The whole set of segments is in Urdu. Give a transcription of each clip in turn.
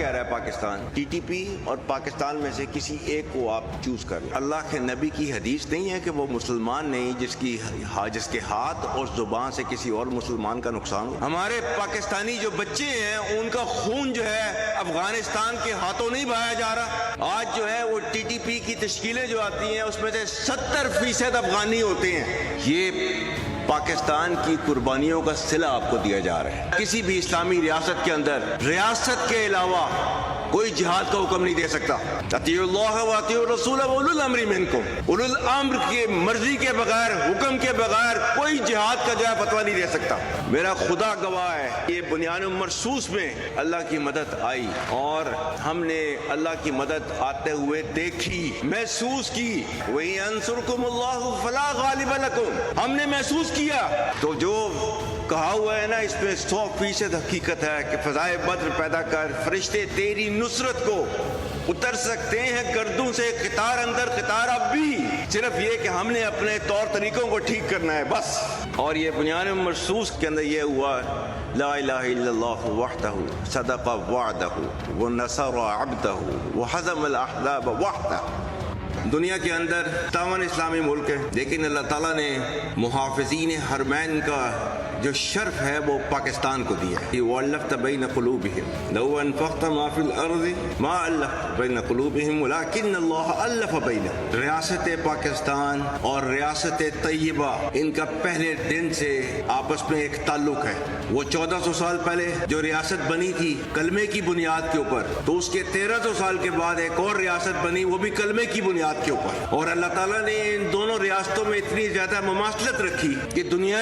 کہہ رہا ہے پاکستان؟ ٹی ٹی پی اور پاکستان میں سے کسی ایک کو آپ چوز کر لیں۔ اللہ کے نبی کی حدیث نہیں ہے کہ وہ مسلمان نہیں جس کے ہاتھ اور زبان سے کسی اور مسلمان کا نقصان ہو۔ ہمارے پاکستانی جو بچے ہیں ان کا خون جو ہے افغانستان کے ہاتھوں نہیں بہایا جا رہا۔ آج جو ہے وہ ٹی ٹی پی کی تشکیلیں جو آتی ہیں اس میں سے 70% افغانی ہوتے ہیں۔ یہ پاکستان کی قربانیوں کا صلہ آپ کو دیا جا رہا ہے۔ کسی بھی اسلامی ریاست کے اندر ریاست کے علاوہ کوئی جہاد کا حکم نہیں دے سکتا۔ اطیعوا اللہ و اطیعوا الرسول و اولو الامر منکم، اولو الامر کی مرضی کے بغیر، حکم کے بغیر کوئی جہاد کا جو ہے فتویٰ نہیں دے سکتا۔ میرا خدا گواہ ہے، یہ بنیان مرصوص میں اللہ کی مدد آئی اور ہم نے اللہ کی مدد آتے ہوئے دیکھی، محسوس کی۔ وَإِنْ يَنْصُرْكُمُ اللَّهُ فَلَا غَالِبَ لَكُمْ، ہم نے محسوس کیا۔ تو جو کہا ہوا ہے نا، اس میں 100% حقیقت ہے کہ فضائے بدر پیدا کر، فرشتے تیری نصرت کو اتر سکتے ہیں گردوں سے قطار اندر قطار۔ اب بھی صرف یہ کہ ہم نے اپنے طور طریقوں کو ٹھیک کرنا ہے بس۔ اور یہ بنیان مرصوص کے اندر یہ ہوا، لا الہ الا اللہ وحدہ صدق وعدہ ونصر عبدہ وحزم الاحزاب وحدہ۔ دنیا کے اندر 57 اسلامی ملک ہیں، لیکن اللہ تعالیٰ نے محافظین حرمین کا جو شرف ہے وہ پاکستان کو دیا ہے۔ وَأَلَّفْتَ بَيْنَ قُلُوبِهِمْ لَوْ أَنفَقْتَ مَا فِي الْأَرْضِ مَا أَلَّفْتَ بَيْنَ قُلُوبِهِمْ وَلَكِنَّ اللَّهَ أَلَّفَ بَيْنَهُمْ۔ ریاست پاکستان اور ریاست طیبہ ان کا پہلے دن سے آپس میں ایک تعلق ہے۔ وہ 1400 سال پہلے جو ریاست بنی تھی کلمے کی بنیاد کے اوپر، تو اس کے 1300 سال کے بعد ایک اور ریاست بنی، وہ بھی کلمے کی بنیاد کے اوپر۔ اور اللہ تعالیٰ نے ان دونوں ریاستوں میں اتنی زیادہ مماثلت رکھی کہ دنیا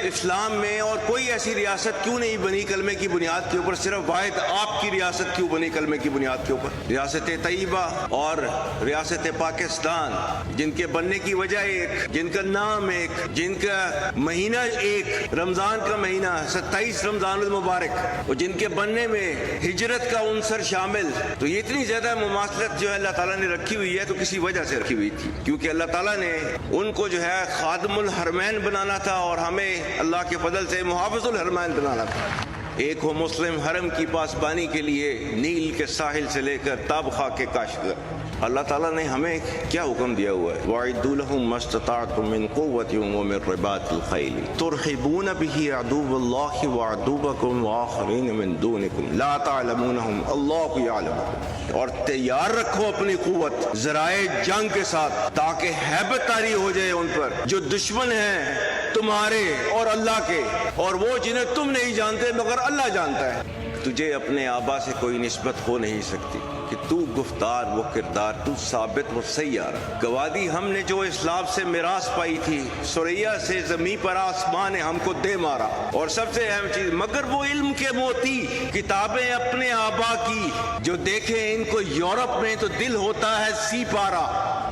اسلام میں اور کوئی ایسی ریاست کیوں نہیں بنی کلمے کی بنیاد کے اوپر، صرف واحد آپ کی ریاست کیوں بنی کلمے کی بنیاد کے اوپر؟ ریاست طیبہ اور ریاست پاکستان، جن کے بننے کی وجہ ایک، جن کا نام ایک، جن کا مہینہ ایک، رمضان کا مہینہ 27 رمضان المبارک، اور جن کے بننے میں ہجرت کا عنصر شامل، تو یہ اتنی زیادہ مماثلت جو ہے اللہ تعالیٰ نے رکھی ہوئی ہے تو کسی وجہ سے رکھی ہوئی تھی، کیونکہ اللہ تعالیٰ نے ان کو جو ہے خادم الحرمین بنانا تھا اور ہمیں اللہ کے فضل سے محافظ الحرمین بنانا تھا۔ ایک ہو مسلم حرم کی پاسبانی کے لیے نیل کے ساحل سے لے کر تابخا کے کاشغر۔ اللہ تعالیٰ نے ہمیں کیا حکم دیا ہوا ہے؟ وَأَعِدُّوا لَهُم مَّا اسْتَطَعْتُم مِّن قُوَّةٍ وَمِن رِّبَاطِ الْخَيْلِ تُرْهِبُونَ بِهِ عَدُوَّ اللَّهِ وَعَدُوَّكُمْ وَآخَرِينَ مِن دُونِكُمْ لَا تَعْلَمُونَهُمْ اللَّهُ يَعْلَمُهُمْ۔ اور تیار رکھو اپنی قوت ذرائع جنگ کے ساتھ، تاکہ ہیبت طاری ہو جائے ان پر جو دشمن ہیں تمہارے اور اللہ کے، اور وہ جنہیں تم نہیں جانتے مگر اللہ جانتا ہے۔ تجھے اپنے آبا سے کوئی نسبت ہو نہیں سکتی کہ تو گفتار وہ کردار، تو ثابت وہ سیارہ۔ گوادی ہم نے جو اسلام سے میراث پائی تھی، سریا سے زمین پر آسمان نے ہم کو دے مارا۔ اور سب سے اہم چیز، مگر وہ علم کے موتی، کتابیں اپنے آبا کی، جو دیکھیں ان کو یورپ میں تو دل ہوتا ہے سی پارا۔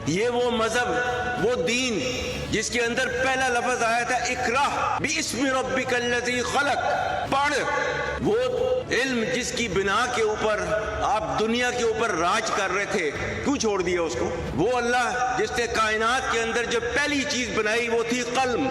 یہ وہ مذہب، وہ دین جس کے اندر پہلا لفظ آیا تھا اقرا باسم ربک الذی خلق، پڑھ۔ وہ علم جس کی بنا کے اوپر آپ دنیا کے اوپر راج کر رہے تھے، کیوں چھوڑ دیا اس کو؟ وہ اللہ جس نے کائنات کے اندر جو پہلی چیز بنائی وہ تھی قلم۔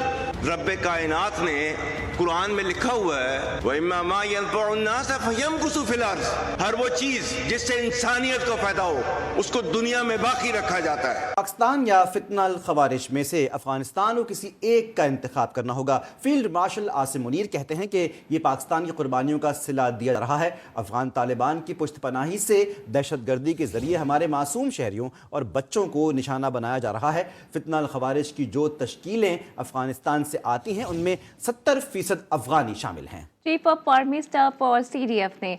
رب کائنات نے قرآن میں لکھا ہوا ہے وَإِمَّا مَا يَنفَعُ النَّاسَ فَيَمْكُثُ فِي الْأَرْضِ، ہر وہ چیز جس سے انسانیت کو فائدہ ہو اس کو دنیا میں باقی رکھا جاتا ہے۔ پاکستان یا فتنہ الخوارج میں سے افغانستان کو کسی ایک کا انتخاب کرنا ہوگا۔ فیلڈ مارشل عاصم منیر کہتے ہیں کہ یہ پاکستان کی قربانیوں کا صلہ دیا جا رہا ہے۔ افغان طالبان کی پشت پناہی سے دہشت گردی کے ذریعے ہمارے معصوم شہریوں اور بچوں کو نشانہ بنایا جا رہا ہے۔ فتنہ الخوارج کی جو تشکیلیں افغانستان سے آتی ہیں ان میں 70% افغانی شامل ہیں۔ چیف آف آرمی اسٹاف اور سی ڈی ایف نے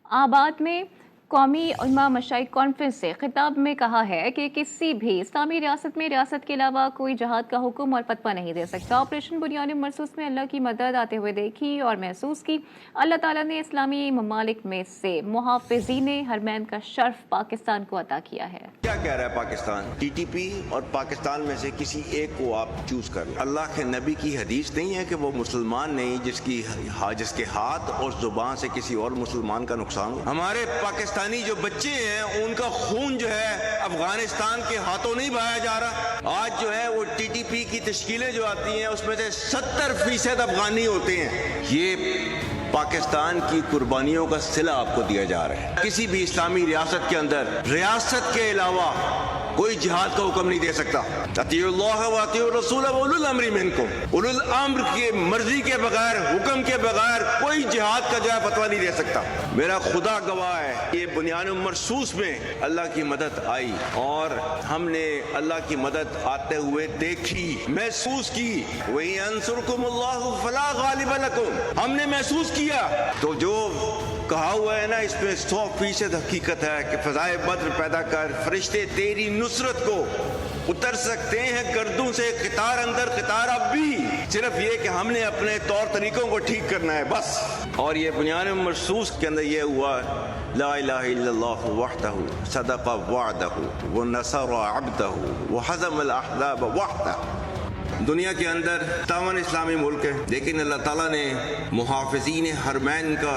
آباد میں قومی علماء مشائخ کانفرنس سے خطاب میں کہا ہے کہ کسی بھی اسلامی ریاست میں ریاست کے علاوہ کوئی جہاد کا حکم اور فتویٰ نہیں دے سکتا۔ آپریشن بنیان مرصوص میں اللہ کی مدد آتے ہوئے دیکھی اور محسوس کی۔ اللہ تعالیٰ نے اسلامی ممالک میں سے محافظین حرمین کا شرف پاکستان کو عطا کیا ہے۔ کیا کہہ رہا ہے پاکستان؟ ٹی ٹی پی اور پاکستان میں سے کسی ایک کو آپ چوز کر لیں۔ اللہ کے نبی کی حدیث نہیں ہے کہ وہ مسلمان نہیں جس کے ہاتھ اور زبان سے کسی اور مسلمان کا نقصان ہو۔ ہمارے پاکستانی جو بچے ہیں ان کا خون جو ہے افغانستان کے ہاتھوں نہیں بہایا جا رہا۔ آج جو ہے وہ ٹی ٹی پی کی تشکیلیں جو آتی ہیں اس میں سے 70% افغانی ہوتے ہیں۔ یہ پاکستان کی قربانیوں کا صلہ آپ کو دیا جا رہا ہے. کسی بھی اسلامی ریاست کے اندر ریاست کے علاوہ کوئی جہاد کا حکم نہیں دے سکتا. اطیعوا اللہ و اطیعوا الرسول و اولو الامر منکم. اولو الامر کی مرضی کے بغیر، حکم کے بغیر کوئی جہاد کا جو ہے فتویٰ نہیں دے سکتا. میرا خدا گواہ ہے، یہ بنیان مرصوص میں اللہ کی مدد آئی اور ہم نے اللہ کی مدد آتے ہوئے دیکھی، محسوس کی. وَإِن يَنصُرْكُمُ اللَّهُ فَلَا غَالِبَ لَكُمْ. ہم نے محسوس کیا. تو جو کہا ہوا ہے نا، اس میں 100% حقیقت ہے کہ فضائے بدر پیدا کر، فرشتے تیری نصرت کو اتر سکتے ہیں گردوں سے قطار اندر قطار. اب بھی صرف یہ کہ ہم نے اپنے طور طریقوں کو ٹھیک کرنا ہے بس. اور یہ بنیان مرصوص کے اندر یہ ہوا، لا الہ الا اللہ وحدہ صدق وعدہ ونصر عبدہ وحزم الاحزاب وحدہ. دنیا کے اندر 57 اسلامی ملک ہیں، لیکن اللہ تعالیٰ نے محافظین حرمین کا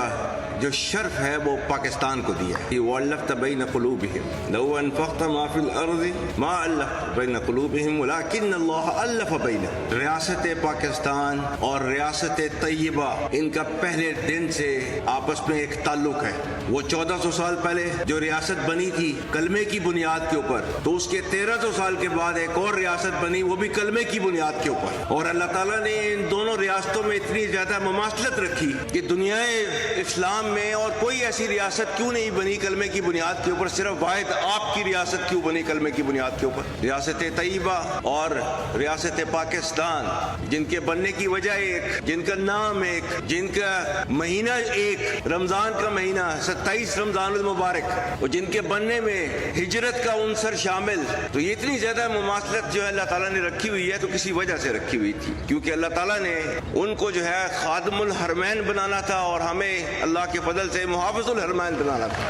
جو شرف ہے وہ پاکستان کو دیا ہے. وَأَلَّفْتَ بَيْنَ قُلُوبِهِمْ لَوْ أَنفَقْتَ مَا فِي الْأَرْضِ مَا أَلَّفْتَ بَيْنَ قُلُوبِهِمْ وَلَكِنَّ اللَّهَ أَلَّفَ بَيْنَهُمْ. ریاست پاکستان اور ریاست طیبہ، ان کا پہلے دن سے آپس میں ایک تعلق ہے. وہ 1400 سال پہلے جو ریاست بنی تھی کلمے کی بنیاد کے اوپر، تو اس کے 1300 سال کے بعد ایک اور ریاست بنی، وہ بھی کلمے کی بنیاد کے اوپر. اور اللہ تعالیٰ نے ان دونوں ریاستوں میں اتنی زیادہ مماثلت رکھی کہ دنیا اسلام میں اور کوئی ایسی ریاست کیوں نہیں بنی کلمے کی بنیاد کے اوپر، صرف واحد آپ کی ریاست کیوں بنی کلمے کی بنیاد کے اوپر. ریاست طیبہ اور ریاست پاکستان، جن کے بننے کی وجہ ایک، جن کا نام ایک، جن کا مہینہ ایک، رمضان کا مہینہ 27 رمضان المبارک، اور جن کے بننے میں ہجرت کا عنصر شامل. تو یہ اتنی زیادہ مماثلت جو ہے اللہ تعالیٰ نے رکھی ہوئی ہے، تو کسی وجہ سے رکھی ہوئی تھی، کیونکہ اللہ تعالیٰ نے ان کو جو ہے خادم الحرمین بنانا تھا اور ہمیں اللہ کے فضل سے محافظ الحرمین بنانا تھا.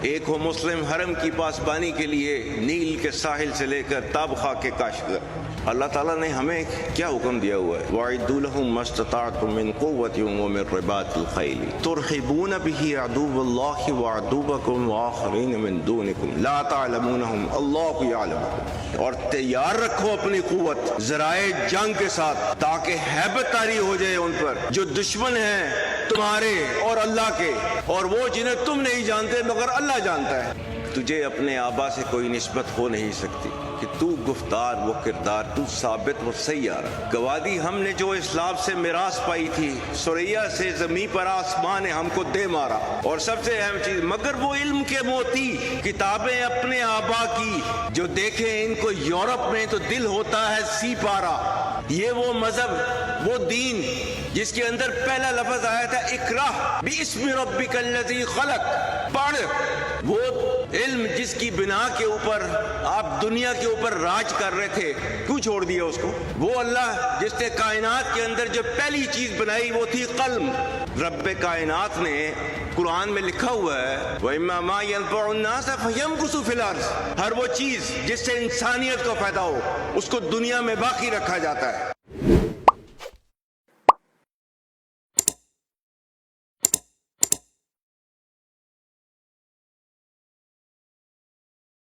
ایک ہو مسلم حرم کی پاسبانی کے لیے نیل کے ساحل سے لے کر تابخا کے کاشغر. اللہ تعالیٰ نے ہمیں کیا حکم دیا ہوا ہے؟ وَأَعِدُّوا لَهُم مَّا اسْتَطَعْتُم مِّن قُوَّةٍ وَمِن رِّبَاطِ الْخَيْلِ تُرْهِبُونَ بِهِ عَدُوَّ اللَّهِ وَعَدُوَّكُمْ وَآخَرِينَ مِن دُونِكُمْ لَا تَعْلَمُونَهُمْ اللَّهُ يَعْلَمُهُمْ. اور تیار رکھو اپنی قوت ذرائع جنگ کے ساتھ، تاکہ ہیبت طاری ہو جائے ان پر جو دشمن ہیں تمہارے اور اللہ کے، اور وہ جنہیں تم نہیں جانتے مگر اللہ جانتا ہے. تجھے اپنے آبا سے کوئی نسبت ہو نہیں سکتی کہ تو گفتار وہ کردار، تو ثابت وہ سیارہ. گوادی ہم نے جو اسلام سے میراث پائی تھی، سریا سے زمین پر آسمان نے ہم کو دے مارا. اور سب سے اہم چیز، مگر وہ علم کے موتی، کتابیں اپنے آبا کی، جو دیکھیں ان کو یورپ میں تو دل ہوتا ہے سی پارا. یہ وہ مذہب، وہ دین جس کے اندر پہلا لفظ آیا تھا اقرا باسم ربک الذی خلق، پڑھ. وہ علم جس کی بنا کے اوپر آپ دنیا کے اوپر راج کر رہے تھے، کیوں چھوڑ دیا اس کو؟ وہ اللہ جس نے کائنات کے اندر جو پہلی چیز بنائی وہ تھی قلم. رب کائنات نے قرآن میں لکھا ہوا ہے وَإِمَّا مَا يَنفَعُ النَّاسَ فَيَمْكُثُ فِي الْأَرْضِ. ہر وہ چیز جس سے انسانیت کو فائدہ ہو اس کو دنیا میں باقی رکھا جاتا ہے.